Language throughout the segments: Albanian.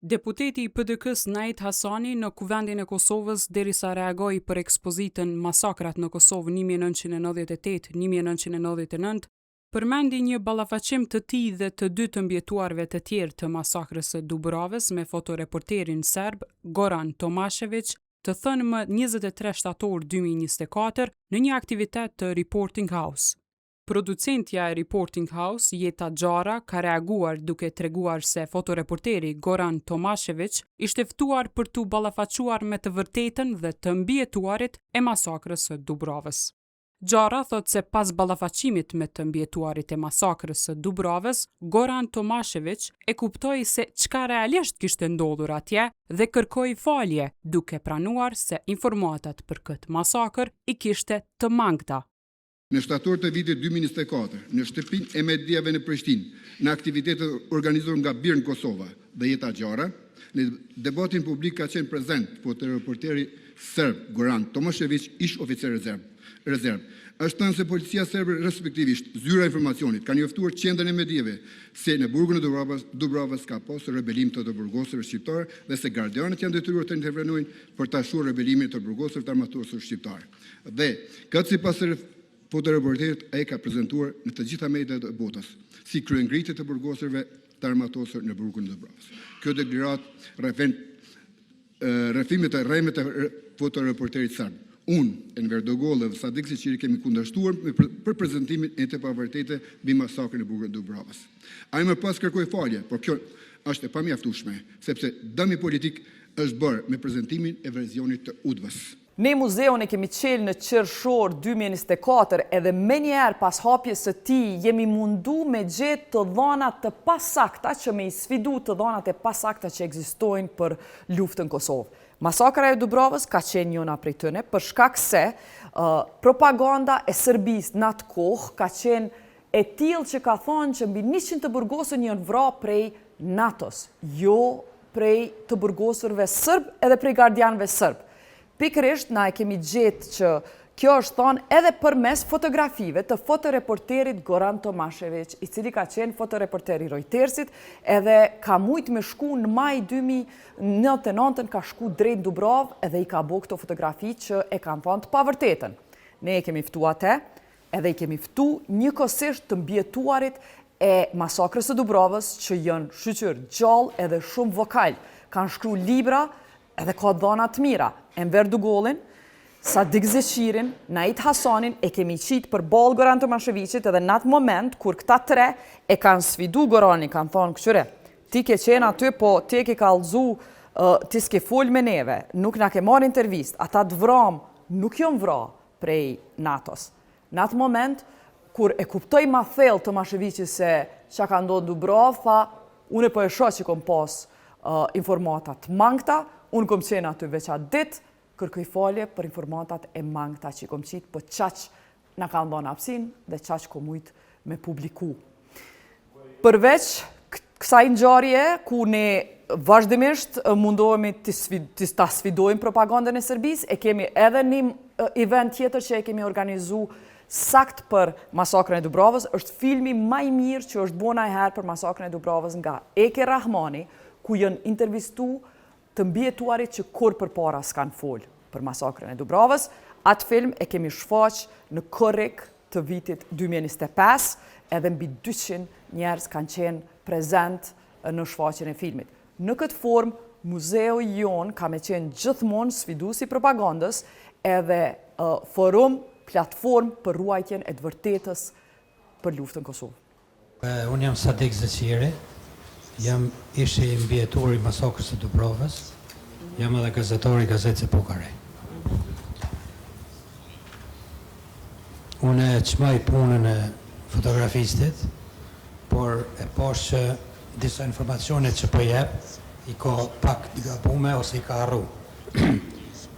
Deputeti i PDK-s Nait Hasani në Kuvendin e Kosovës derisa reagoi për ekspozitën Masakrat në Kosovë 1998-1999, përmendi një ballafaqim të tij dhe të dy të mbjetuarve të tjerë të masakrës së Dubrovës me fotoreporterin serb Goran Tomašević, të thënë më 23 shtator 2024 në një aktivitet të Reporting House. Producentja e Reporting House, Jeta Gjara, ka reaguar duke treguar se fotoreporteri Goran Tomašević ishte ftuar për t'u ballafaquar me të vërtetën dhe të mbjetuarit e masakrës së Dubrovës. Gjara thot se pas ballafaqimit me të mbjetuarit e masakrës së Dubrovës, Goran Tomašević e kuptoi se çka realisht kishte ndodhur atje dhe kërkoi falje, duke pranuar se informatat për këtë masakër i kishte të mangëta. Në shtator të vitit 2024, në shtëpinë e mediave në Prishtinë, në aktivitetet organizuar nga BIRN Kosova dhe Jeta Gjara, në debatin publik ka qenë prezent fotoreporteri serb Goran Tomašević, ish oficer rezerv. Është thënë se policia serbe, respektivisht zyra e informacionit, ka njoftuar qendrën e mediave se në burgun e Dubrovës ka pasur rebelim të burgosëve shqiptar dhe se gardianët janë detyruar të intervenojnë për ta shuar rebelimin të burgosëve të armatosur shqiptar. Dhe këtë sipas fotoreporterit ai ka prezentuar në të gjitha mediat e botës si kryengritje të burgosërve të armatosur në burgun e Dubrovës. Kjo deklarat rrëfimit të rremët e fotoreporterit serb. Unë, Enver Dogollë dhe Sadik Siçiri kemi kundërshtuar për prezentimin e të pavërtetë mbi masakrën e burgut të Dubrovës. Ai më pas kërkoi falje, por kjo është e pamjaftueshme, sepse dëmi politik është bërë me prezentimin e versionit të udhës. Ne muzeun e kemi qelë në qershor 2024 edhe me njerë pas hapjes së tij jemi mundu me gjetë të dhëna të pasakta që me i sfidu të dhënat e pasakta që ekzistojnë për luftën Kosovë. Masakra e Dubrovës ka qenë njëna prej tyne për shkak se propaganda e Serbisë në atë kohë ka qenë e tillë që ka thonë që mbi 100 të burgosur janë vrarë prej NATO-s, jo prej të burgosurve serb edhe prej gardianëve serb. Pikërisht na e kemi gjetë që kjo është thonë edhe përmes fotografive të fotoreporterit Goran Tomašević, i cili ka qenë fotoreporteri Reutersit, edhe ka mujt me shku në maj 2099 ka shku drejt Dubrovë edhe i ka bo këto fotografi që e kanë thonë të pavërtetën. Ne e kemi ftu atë, edhe i kemi ftu njëkohësisht të mbjetuarit e masakrës së Dubrovës që janë shqyqyr gjallë edhe shumë vokal, kanë shkru libra edhe ka dhëna të mira. Enver Dogollin, Sadik Siçirin, Nait Hasanin e kemi qitë për balë Goran Tomaševićit edhe në atë moment kur këta tre e kanë sfidu Goranin, kanë thonë këqyre, ti ke qenë aty, po ti ke kallëzu, ti s'ke fol me neve, nuk na ke marrë intervist, ata të vram, nuk janë vra prej NATO-s. Në atë moment, kur e kuptoj ma thellë Tomaševićit se që ka ndodhur në Dubrovë, tha, unë po e shoh që kom pas informatat mangëta, unë kom qenë aty veç atë ditë, kërkoj falje për informatat e mangëta që kom qitë, për qaq na kanë dhënë hapësinë dhe qaq kom mujt me publiku. Përveç kësaj ngjarje ku ne vazhdimisht mundohemi ta sfidojmë propagandën e Serbisë, e kemi edhe një event tjetër që e kemi organizu sakt për masakrën e Dubrovës, është filmi më i mirë që është bona e herë për masakrën e Dubrovës nga Eke Rahmani, ku janë intervistu të mbjetuarit që kur përpara s'kan fol për masakrën e Dubrovës. Atë film e kemi shfaq në korrik të vitit 2025, edhe mbi 200 njerëz kanë qenë prezent në shfaqjen e filmit. Në këtë formë, muzeu jon ka me qenë gjithmonë sfiduesi propagandës edhe forum, platformë për ruajtjen e të vërtetës për luftën Kosovë. Unë jam Sadik Siçiri. Jam ishi mbjetur i masakrës së Dubrovës, jam edhe gazetar i gazetës e Pokari. Unë e çmaj punën e fotografistit, por e pash që disa informacionet që po jep i ka pak të gabume ose i ka harru.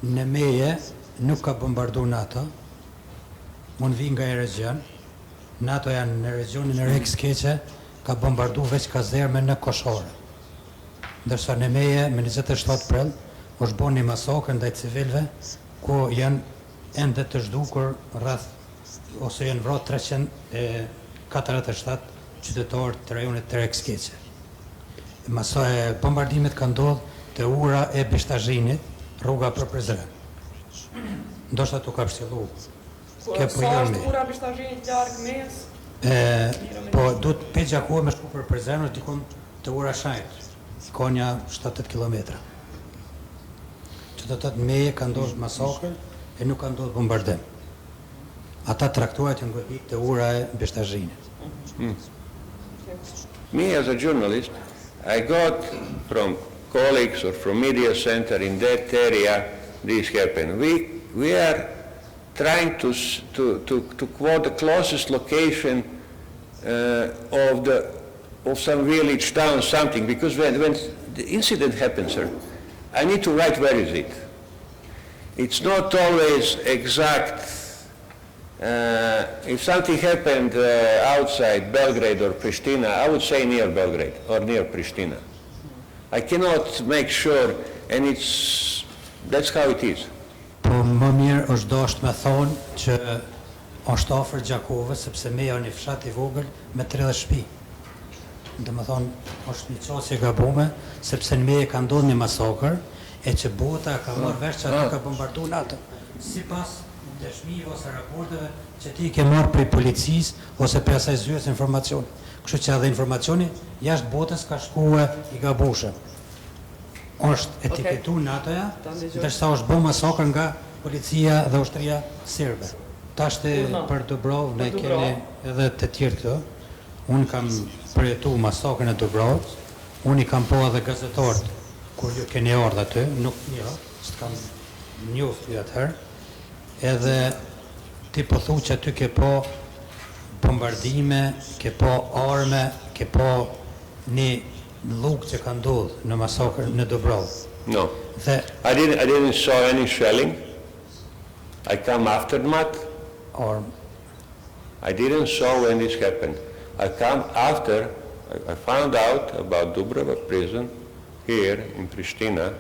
Në meje nuk ka bombardu NATO, unë vi nga e region, NATO janë në regionin e Rekskeqe, ka bombardu veç kazerme në Koshore. Ndërsa në meje, me 27 prill, është bo një masakrë ndaj civilve, ku janë ende të zhdukur rreth, ose janë vrarë 347 qytetarë të rajonit të Rekskeqe. Masoj bombardimit ka ndodhur te ura e Beshtazhinit, rruga për Prizren. Ndoshta tu ka vështillu. Ke po Sa është ura Beshtazhinit larg mes? Po duhet pe Gjakova me shku për Prizren dikon te ura Shajt. Konja 7-8 kilometra. Që do të thotë meje ka ndodhur masakër e nuk ka ndodhur bombardim. Ata traktuarit janë godit te ura e Beshtazhinit. Me as a journalist, I got from colleagues or from media center in that area this happened. We are trying to quote the closest location of some village, town, something, because when the incident happens, sir, I need to write where is it. It's not always exact. If something happened outside Belgrade or Pristina, I would say near Belgrade or near Pristina. I cannot make sure, and that's how it is. Po më mirë është dashur me thonë që është afër Gjakovës sepse meja është një fshat i vogël me 30 shtëpi. Domethënë është një çështje e gabuar sepse në meje ka ndodhur një masakër e që bota ka marrë vesh që ata ka bombarduar natë. Sipas dëshmive ose raporteve që ti ke marrë prej policisë ose prej asaj zyres informacion. Kështu që edhe informacioni jashtë botës ka shkuar i gabuar. Është etiketuar NATO-ja, ndërsa është bërë masakër nga policia dhe ushtria serbe. Tashte për Dubrovë ne kemi edhe të tjerë këto. Unë kam përjetuar masakrën e Dubrovës, unë i kam po edhe gazetarët kur ju keni ardhur aty, nuk s'kam njoftë atëherë. Edhe ti po thu që aty ke po bombardime, ke po arme, ke po një luk që ka ndodhur në masakër në Dubrovë. No, I didn't saw any shelling. I come aftermath. Or I didn't saw when this happened. I come after I found out about Dubrava prison here in Pristina,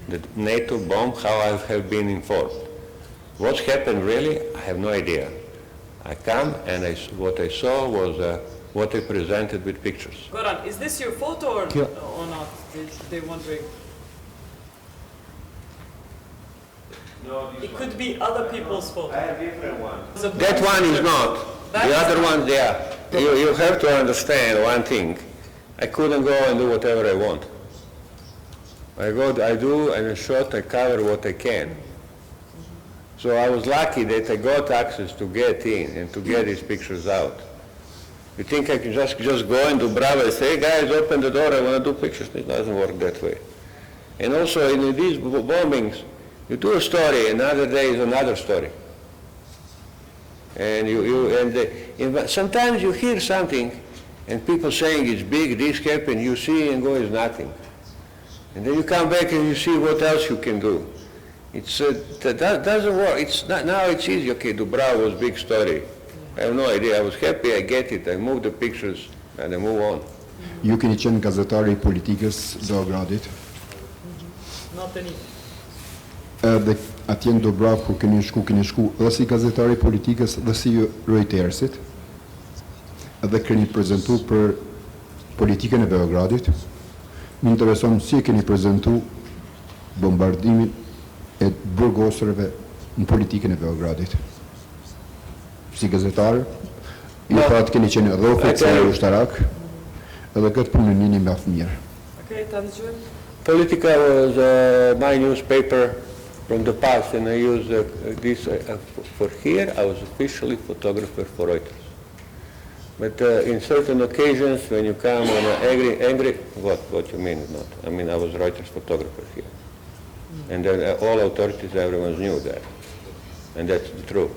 the NATO bomb, how I have been informed. What happened really, I have no idea. I come and what I saw was what I presented with pictures. Goran, is this your photo or not? They're wondering. No, It could be other people's photo. I have different ones. That one is not. The other ones, they are. You have to understand one thing. I couldn't go and do whatever I want. I do, and in short, I cover what I can. So I was lucky that I got access to get in and to get these pictures out. You think I can just go into Bravo and say, hey guys, open the door, I want to do pictures? It doesn't work that way. And also in these bombings, you do a story, another day is another story. And sometimes you hear something, and people saying it's big, this happened, you see and go, it's nothing. And then you come back and you see what else you can do. That doesn't work. Now it's easy. Okay, Dubrava was a big story. I have no idea. I was happy, I get it. I moved the pictures and I move on. Ju keni qenë gazetari i politikës Beogradit. Natën. Edhe atje në Dubravë kur keni shku dhe si gazetari i politikës dhe si Reutersit. Edhe keni prezentu për politikën e Beogradit. Më intereson si keni prezentu bombardimin e burgosërve në politikën e Beogradit. Si gazetar, ju pratë keni qenë edhe oficer ushtarak, edhe këtë punë në një mjaft mirë. Okay, ta dëgjojmë. Politica was my newspaper from the past, and I used this for here. I was officially photographer for Reuters. But in certain occasions, when you come on an angry, what you mean not? I mean, I was Reuters photographer here. And all authorities, everyone knew that. And that's the truth.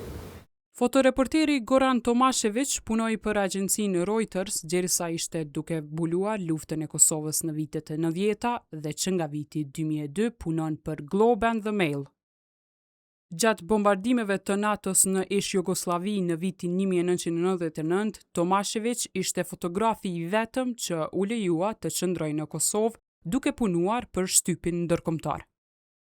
Fotoreporteri Goran Tomashević punoi për agjencinë Reuters derisa ishte duke mbuluar luftën e Kosovës në vitet e 90-ta dhe që nga viti 2002 punon për Globe and the Mail. Gjatë bombardimeve të NATO-s në ish-Jugosllavi në vitin 1999, Tomashević ishte fotografi i vetëm që u lejua të qëndrojë në Kosovë duke punuar për shtypin ndërkombëtar.